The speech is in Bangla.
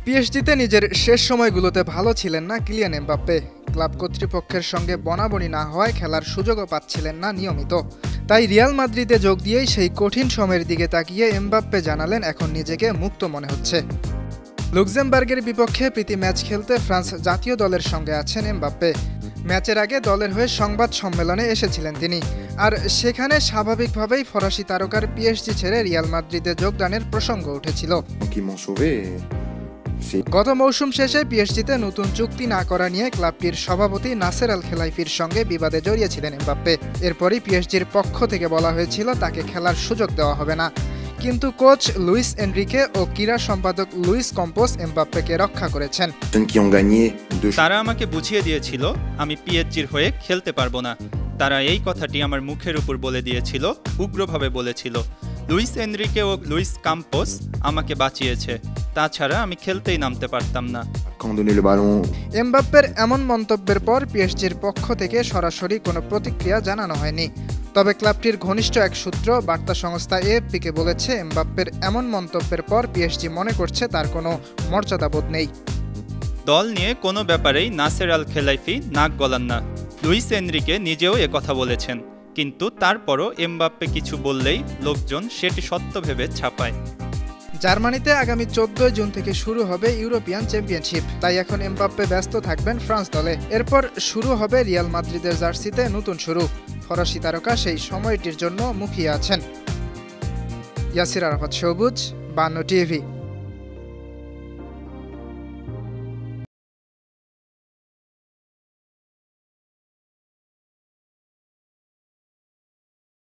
পিএসজিতে নিজের শেষ সময়গুলোতে ভালো ছিলেন না কিলিয়ান এমবাপ্পে। ক্লাব কর্তৃপক্ষের সঙ্গে বনাবনি না হওয়ায় খেলার সুযোগও পাচ্ছিলেন না নিয়মিত। তাই রিয়াল মাদ্রিদে যোগ দিয়েই সেই কঠিন সময়ের দিকে তাকিয়ে এমবাপ্পে জানালেন এখন নিজেকে মুক্ত মনে হচ্ছে। লুক্সেমবার্গের বিপক্ষে প্রীতি ম্যাচ খেলতে ফ্রান্স জাতীয় দলের সঙ্গে আছেন এমবাপ্পে। ম্যাচের আগে দলের হয়ে সংবাদ সম্মেলনে এসেছিলেন তিনি, আর সেখানে স্বাভাবিকভাবেই ফরাসি তারকার পিএসজি ছেড়ে রিয়াল মাদ্রিদে যোগদানের প্রসঙ্গ উঠেছিল। গত মৌসুম শেষে পিএসজিতে নতুন চুক্তি না করা নিয়ে ক্লাবটির সভাপতি নাসের আল খেলাইফির সঙ্গে বিবাদে জড়িয়েছিলেন এমবাপ্পে। এরপরই পিএসজির পক্ষ থেকে বলা হয়েছিল তাকে খেলার সুযোগ দেওয়া হবে না, কিন্তু কোচ লুইস এনরিকে ও ক্রীড়া সম্পাদক লুইস কম্পোস এমবাপ্পেকে রক্ষা করেছেন। তারা আমাকে বুঝিয়ে দিয়েছিল আমি পিএসজির হয়ে খেলতে পারবো না। তারা এই কথাটি আমার মুখের উপর বলে দিয়েছিল, উগ্রভাবে বলেছিল। লুইস এনরিকে ও লুইস কাম্পোস আমাকে বাঁচিয়েছে, তাছাড়া আমি খেলতেই নামতে পারতাম না। এমবাপ্পের এমন মন্তব্যের পর পিএসজির পক্ষ থেকে সরাসরি কোনো প্রতিক্রিয়া জানানো হয়নি। তবে ক্লাবটির ঘনিষ্ঠ এক সূত্র বার্তা সংস্থা এএফপিকে বলেছে এমবাপ্পের এমন মন্তব্যের পর পিএসজি মনে করছে তার কোনো মর্যাদাবোধ নেই। দল নিয়ে কোনো ব্যাপারেই নাসের আল খেলাইফি নাক গলান না। লুইস এনরিকে নিজেও একথা বলেছেন, কিন্তু তারপরও এমবাপ্পে কিছু বললেই লোকজন সেটি সত্য ভেবে ছাপায়। জার্মানিতে আগামী 14 জুন থেকে শুরু হবে ইউরোপিয়ান চ্যাম্পিয়নশিপ, তাই এখন এমবাপ্পে ব্যস্ত থাকবেন ফ্রান্স দলে। এরপর শুরু হবে রিয়াল মাদ্রিদের জার্সিতে নতুন শুরু। ফরাসি তারকা সেই সময়টির জন্য মুখিয়ে আছেন। ইয়াসির আরাফাত সবুজ, 52 টিভি।